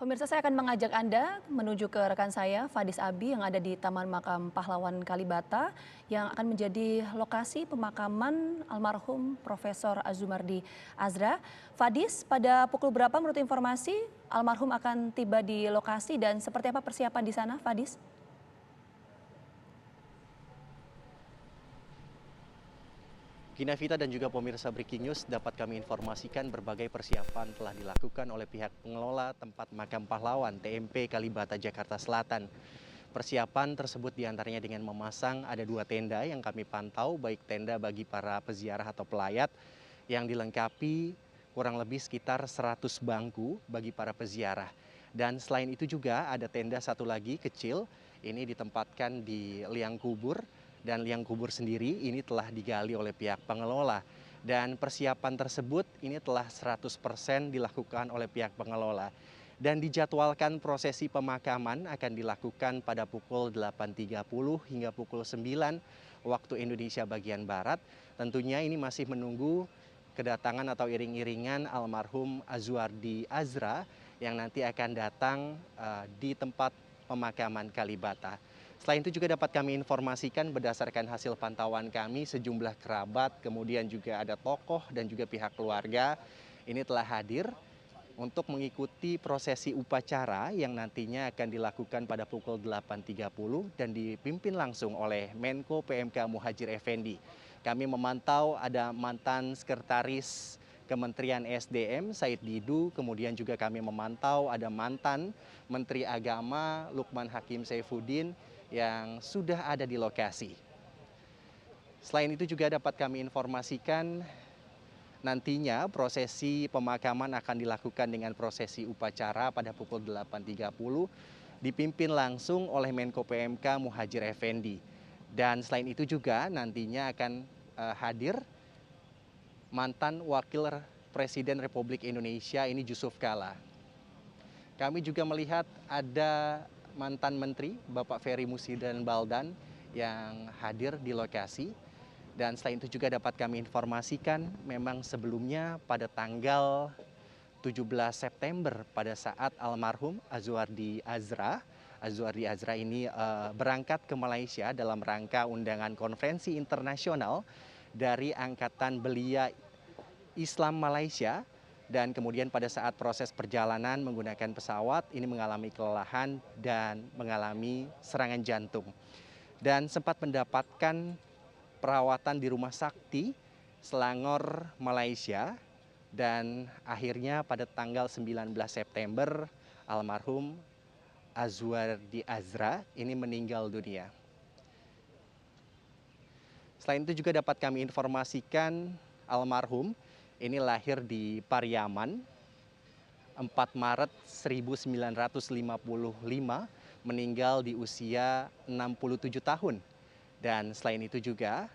Pemirsa, saya akan mengajak Anda menuju ke rekan saya, Fadis Abi, yang ada di Taman Makam Pahlawan Kalibata, yang akan menjadi lokasi pemakaman almarhum Profesor Azumardi Azra. Fadis, pada pukul berapa menurut informasi almarhum akan tiba di lokasi dan seperti apa persiapan di sana, Fadis? Gina Vita dan juga pemirsa Breaking News, dapat kami informasikan berbagai persiapan telah dilakukan oleh pihak pengelola tempat makam pahlawan TMP Kalibata Jakarta Selatan. Persiapan tersebut diantaranya dengan memasang ada 2 tenda yang kami pantau, baik tenda bagi para peziarah atau pelayat yang dilengkapi kurang lebih sekitar 100 bangku bagi para peziarah. Dan selain itu juga ada tenda satu lagi kecil, ini ditempatkan di liang kubur, dan liang kubur sendiri ini telah digali oleh pihak pengelola. Dan persiapan tersebut ini telah 100% dilakukan oleh pihak pengelola. Dan dijadwalkan prosesi pemakaman akan dilakukan pada pukul 8.30 hingga pukul 9 waktu Indonesia bagian Barat. Tentunya ini masih menunggu kedatangan atau iring-iringan almarhum Azumardi Azra yang nanti akan datang di tempat pemakaman Kalibata. Selain itu juga dapat kami informasikan berdasarkan hasil pantauan kami, sejumlah kerabat, kemudian juga ada tokoh dan juga pihak keluarga ini telah hadir untuk mengikuti prosesi upacara yang nantinya akan dilakukan pada pukul 8.30 dan dipimpin langsung oleh Menko PMK Muhadjir Effendi. Kami memantau ada mantan sekretaris Kementerian SDM Said Didu, kemudian juga kami memantau ada mantan Menteri Agama Lukman Hakim Saifuddin yang sudah ada di lokasi. Selain itu juga dapat kami informasikan nantinya prosesi pemakaman akan dilakukan dengan prosesi upacara pada pukul 8.30 dipimpin langsung oleh Menko PMK Muhadjir Effendi. Dan selain itu juga nantinya akan hadir mantan Wakil Presiden Republik Indonesia ini Yusuf Kala. Kami juga melihat ada mantan Menteri Bapak Ferry Mushidan Baldan yang hadir di lokasi. Dan selain itu juga dapat kami informasikan memang sebelumnya pada tanggal 17 September pada saat almarhum Azumardi Azra ini berangkat ke Malaysia dalam rangka undangan konferensi internasional dari Angkatan Belia Islam Malaysia. Dan kemudian pada saat proses perjalanan menggunakan pesawat ini mengalami kelelahan dan mengalami serangan jantung. Dan sempat mendapatkan perawatan di Rumah Sakti Selangor, Malaysia. Dan akhirnya pada tanggal 19 September almarhum Azumardi Azra ini meninggal dunia. Selain itu juga dapat kami informasikan almarhum ini lahir di Pariaman 4 Maret 1955, meninggal di usia 67 tahun. Dan selain itu juga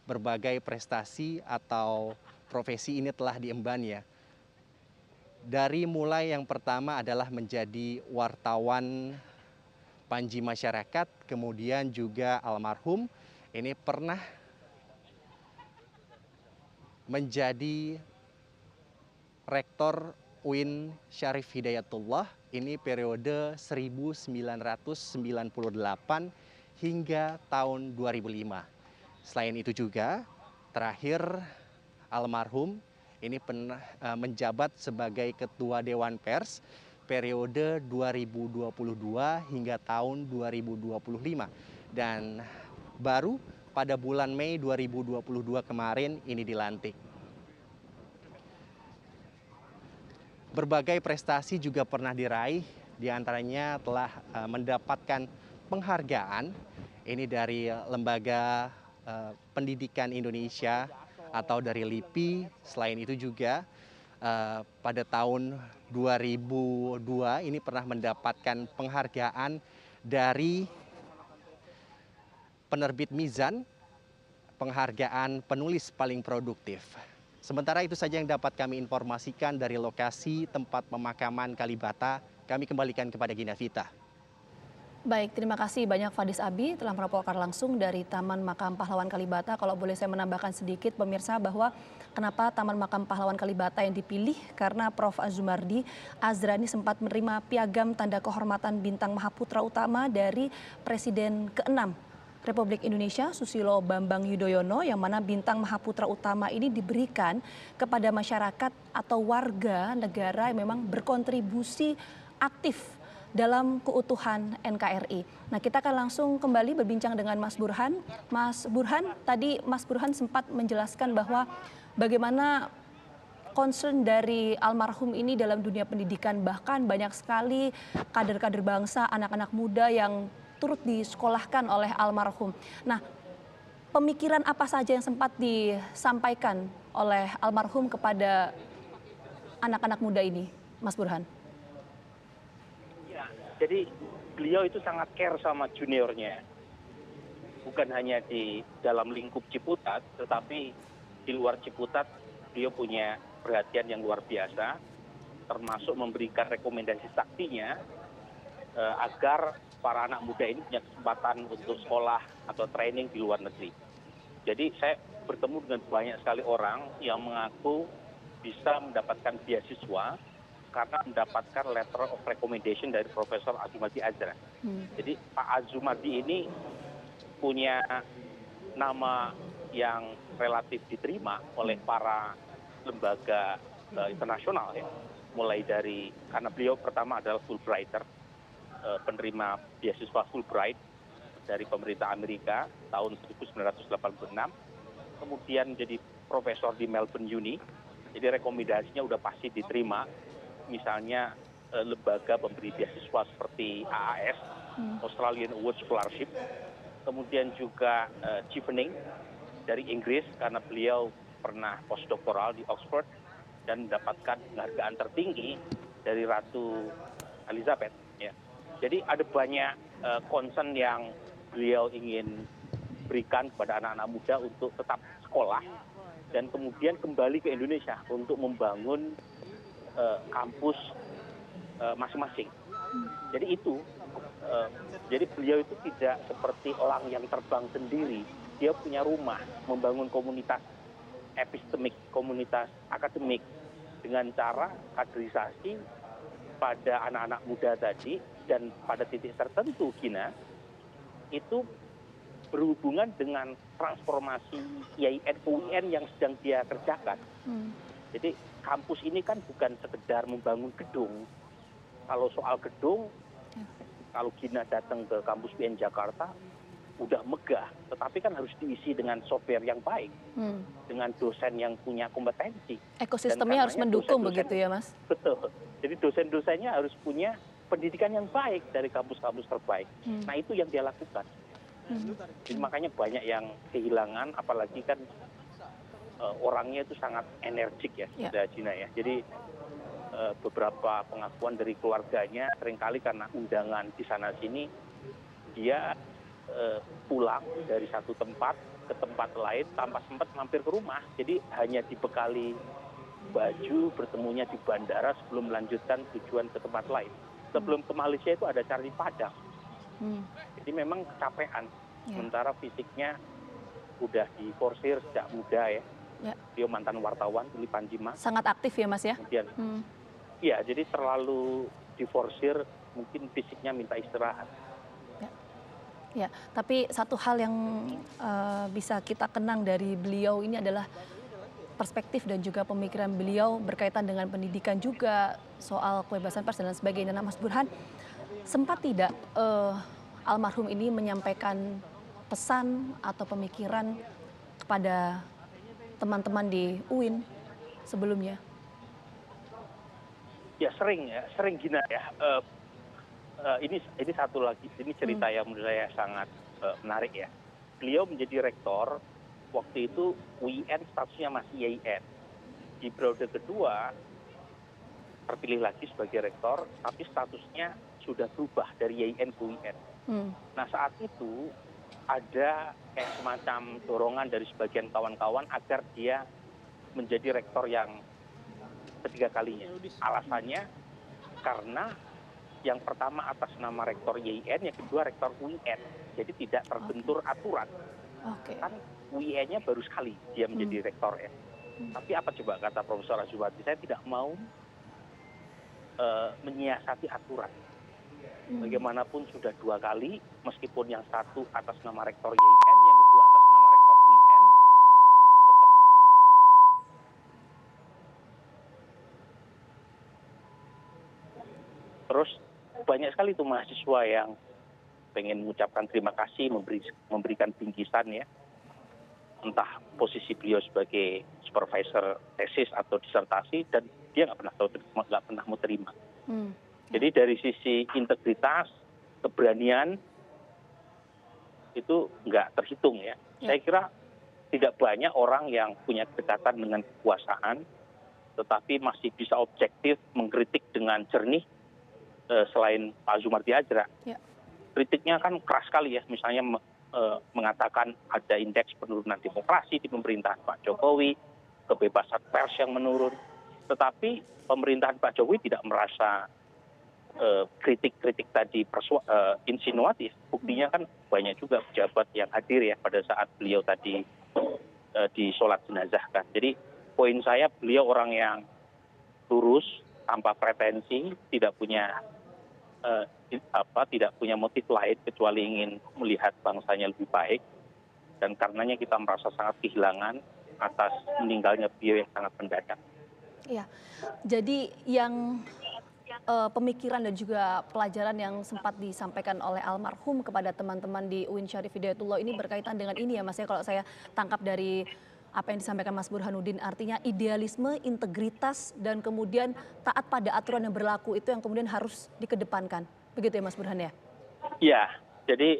berbagai prestasi atau profesi ini telah diembannya. Dari mulai yang pertama adalah menjadi wartawan Panji Masyarakat, kemudian juga almarhum ini pernah menjadi Rektor UIN Syarif Hidayatullah ini periode 1998 hingga tahun 2005. Selain itu juga terakhir almarhum ini pernah menjabat sebagai Ketua Dewan Pers periode 2022 hingga tahun 2025. Dan baru pada bulan Mei 2022 kemarin ini dilantik. Berbagai prestasi juga pernah diraih, diantaranya telah mendapatkan penghargaan ini dari Lembaga Pendidikan Indonesia atau dari LIPI. Selain itu juga pada tahun 2002 ini pernah mendapatkan penghargaan dari penerbit Mizan, penghargaan penulis paling produktif. Sementara itu saja yang dapat kami informasikan dari lokasi tempat pemakaman Kalibata. Kami kembalikan kepada Gina Vita. Baik, terima kasih banyak Fadis Abi telah melaporkan langsung dari Taman Makam Pahlawan Kalibata. Kalau boleh saya menambahkan sedikit pemirsa bahwa kenapa Taman Makam Pahlawan Kalibata yang dipilih karena Prof. Azumardi Azra ini sempat menerima piagam tanda kehormatan Bintang Mahaputra Utama dari Presiden ke-6 Republik Indonesia Susilo Bambang Yudhoyono, yang mana Bintang Mahaputra Utama ini diberikan kepada masyarakat atau warga negara yang memang berkontribusi aktif dalam keutuhan NKRI. Nah, kita akan langsung kembali berbincang dengan Mas Burhan. Mas Burhan, tadi Mas Burhan sempat menjelaskan bahwa bagaimana concern dari almarhum ini dalam dunia pendidikan, bahkan banyak sekali kader-kader bangsa, anak-anak muda yang turut disekolahkan oleh almarhum. Nah, pemikiran apa saja yang sempat disampaikan oleh almarhum kepada anak-anak muda ini, Mas Burhan? Ya, jadi beliau itu sangat care sama juniornya. Bukan hanya di dalam lingkup Ciputat, tetapi di luar Ciputat beliau punya perhatian yang luar biasa, termasuk memberikan rekomendasi saktinya agar para anak muda ini punya kesempatan untuk sekolah atau training di luar negeri. Jadi saya bertemu dengan banyak sekali orang yang mengaku bisa mendapatkan beasiswa karena mendapatkan letter of recommendation dari Profesor Azumardi Azra. Jadi Pak Azumardi ini punya nama yang relatif diterima oleh para lembaga internasional ya. Mulai dari, karena beliau pertama adalah Fulbrighter, penerima beasiswa Fulbright dari pemerintah Amerika tahun 1986, kemudian jadi profesor di Melbourne Uni, jadi rekomendasinya udah pasti diterima, misalnya lembaga pemberi beasiswa seperti AAS, Australian Award Scholarship, kemudian juga Chevening dari Inggris karena beliau pernah postdoktoral di Oxford dan mendapatkan penghargaan tertinggi dari Ratu Elizabeth. Ya. Jadi ada banyak concern yang beliau ingin berikan kepada anak-anak muda untuk tetap sekolah dan kemudian kembali ke Indonesia untuk membangun kampus masing-masing. Jadi itu, jadi beliau itu tidak seperti orang yang terbang sendiri. Dia punya rumah, membangun komunitas epistemik, komunitas akademik dengan cara kaderisasi pada anak-anak muda tadi, dan pada titik tertentu Gina itu berhubungan dengan transformasi IAIN UIN yang sedang dia kerjakan. Jadi kampus ini kan bukan sekedar membangun gedung. Kalau soal gedung, kalau Gina datang ke kampus UIN Jakarta, udah megah, tetapi kan harus diisi dengan software yang baik, dengan dosen yang punya kompetensi. Ekosistemnya harus mendukung begitu ya, Mas? Betul. Jadi dosen-dosennya harus punya pendidikan yang baik dari kampus-kampus terbaik. Nah itu yang dia lakukan. Jadi makanya banyak yang kehilangan, apalagi kan orangnya itu sangat energik ya, Gina ya. Jadi beberapa pengakuan dari keluarganya seringkali karena undangan di sana sini dia pulang dari satu tempat ke tempat lain tanpa sempat mampir ke rumah. Jadi hanya dibekali baju, bertemunya di bandara sebelum melanjutkan tujuan ke tempat lain. Sebelum ke Malaysia itu ada Charlie Padang. Jadi memang kecapean. Sementara fisiknya udah diforsir sejak muda ya. Dia mantan wartawan di Panjima. Sangat aktif ya, Mas ya? Kemudian, ya jadi terlalu diforsir, mungkin fisiknya minta istirahat. Ya, tapi satu hal yang bisa kita kenang dari beliau ini adalah perspektif dan juga pemikiran beliau berkaitan dengan pendidikan juga, soal kebebasan pers dan sebagainya. Nah, Mas Burhan, sempat tidak almarhum ini menyampaikan pesan atau pemikiran kepada teman-teman di UIN sebelumnya? Ya sering Gina ya. Ini satu lagi, ini cerita yang menurut saya sangat menarik ya. Beliau menjadi rektor, waktu itu UIN statusnya masih IAIN. Di periode kedua terpilih lagi sebagai rektor, tapi statusnya sudah berubah dari IAIN ke UIN. Nah saat itu ada semacam dorongan dari sebagian kawan-kawan agar dia menjadi rektor yang ketiga kalinya. Alasannya karena Yang pertama atas nama rektor YIN, yang kedua rektor UIN. Jadi tidak terbentur aturan. Oke. Kan UIN-nya baru sekali dia menjadi rektor ya. Tapi apa coba kata Profesor Azumardi, saya tidak mau menyiasati aturan. Bagaimanapun sudah 2 kali, meskipun yang satu atas nama rektor YIN, yang kedua atas nama rektor UIN, tetap. Terus banyak sekali tuh mahasiswa yang pengen mengucapkan terima kasih, memberikan bingkisan ya, entah posisi beliau sebagai supervisor tesis atau disertasi, dan dia nggak pernah mau terima. Jadi dari sisi integritas, keberanian itu nggak terhitung ya. Saya kira tidak banyak orang yang punya kedekatan dengan kekuasaan, tetapi masih bisa objektif mengkritik dengan jernih selain Pak Azumardi Adra. Kritiknya kan keras sekali ya, misalnya mengatakan ada indeks penurunan demokrasi di pemerintahan Pak Jokowi, kebebasan pers yang menurun. Tetapi pemerintahan Pak Jokowi tidak merasa kritik-kritik tadi insinuatif. Buktinya kan banyak juga pejabat yang hadir ya pada saat beliau tadi di sholat jenazah kan. Jadi poin saya, beliau orang yang lurus, tanpa pretensi, tidak punya motif lain kecuali ingin melihat bangsanya lebih baik, dan karenanya kita merasa sangat kehilangan atas meninggalnya beliau yang sangat mendadak. Iya, jadi yang pemikiran dan juga pelajaran yang sempat disampaikan oleh almarhum kepada teman-teman di UIN Syarif Hidayatullah ini berkaitan dengan ini ya Mas ya, kalau saya tangkap dari apa yang disampaikan Mas Burhanuddin, artinya idealisme, integritas, dan kemudian taat pada aturan yang berlaku itu yang kemudian harus dikedepankan. Begitu ya Mas Burhan ya? Iya, jadi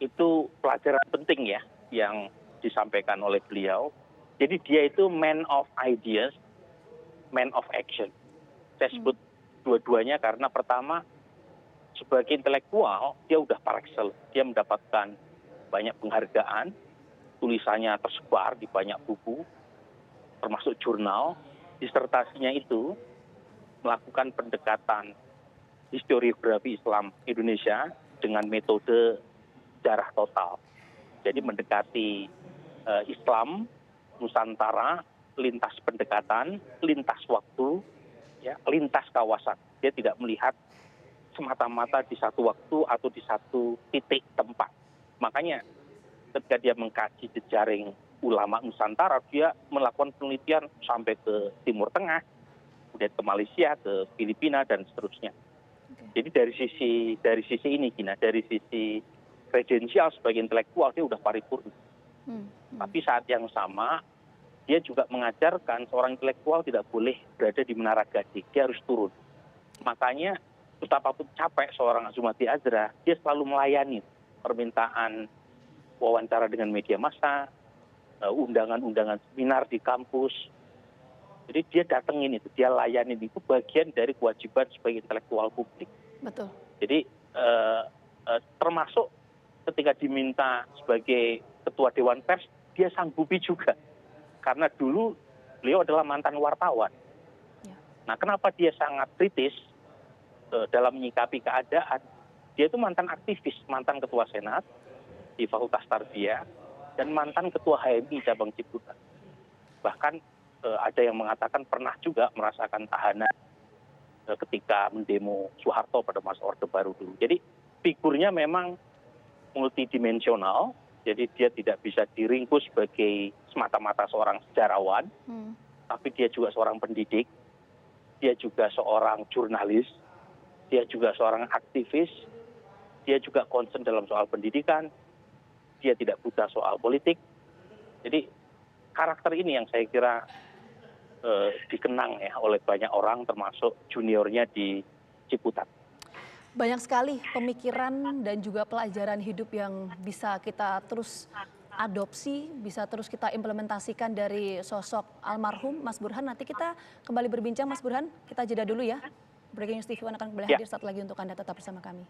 itu pelajaran penting ya yang disampaikan oleh beliau. Jadi dia itu man of ideas, man of action. Saya sebut dua-duanya karena pertama, sebagai intelektual dia udah par excellence. Dia mendapatkan banyak penghargaan, tulisannya tersebar di banyak buku, termasuk jurnal. Disertasinya itu melakukan pendekatan historiografi Islam Indonesia dengan metode sejarah total. Jadi mendekati Islam Nusantara lintas pendekatan, lintas waktu, ya, lintas kawasan. Dia tidak melihat semata-mata di satu waktu atau di satu titik tempat. Makanya ketika dia mengkaji jejaring ulama Nusantara, dia melakukan penelitian sampai ke Timur Tengah, kemudian ke Malaysia, ke Filipina, dan seterusnya. Jadi dari sisi ini, Gina, dari sisi kredensial sebagai intelektual dia udah paripurna. Tapi saat yang sama dia juga mengajarkan seorang intelektual tidak boleh berada di menara gading, dia harus turun. Makanya betapapun capek seorang Azumardi Adra, dia selalu melayani permintaan wawancara dengan media massa, undangan-undangan seminar di kampus. Jadi dia datengin itu, dia layanin, itu bagian dari kewajiban sebagai intelektual publik. Betul. Jadi termasuk ketika diminta sebagai ketua Dewan Pers, dia sanggupi juga. Karena dulu beliau adalah mantan wartawan. Nah, kenapa dia sangat kritis dalam menyikapi keadaan? Dia itu mantan aktivis, mantan ketua Senat di Fakultas Tarbiyah, dan mantan ketua HMI cabang Ciputat. Bahkan ada yang mengatakan pernah juga merasakan tahanan ketika mendemo Soeharto pada masa Orde Baru dulu. Jadi figurnya memang multidimensional. Jadi dia tidak bisa diringkus sebagai semata-mata seorang sejarawan, tapi dia juga seorang pendidik, dia juga seorang jurnalis, dia juga seorang aktivis, dia juga concern dalam soal pendidikan, dia tidak buta soal politik. Jadi karakter ini yang saya kira dikenang ya oleh banyak orang, termasuk juniornya di Ciputat. Banyak sekali pemikiran dan juga pelajaran hidup yang bisa kita terus adopsi, bisa terus kita implementasikan dari sosok almarhum Mas Burhan. Nanti kita kembali berbincang Mas Burhan, kita jeda dulu ya. Breaking News TV akan kembali hadir saat lagi untuk Anda, tetap bersama kami.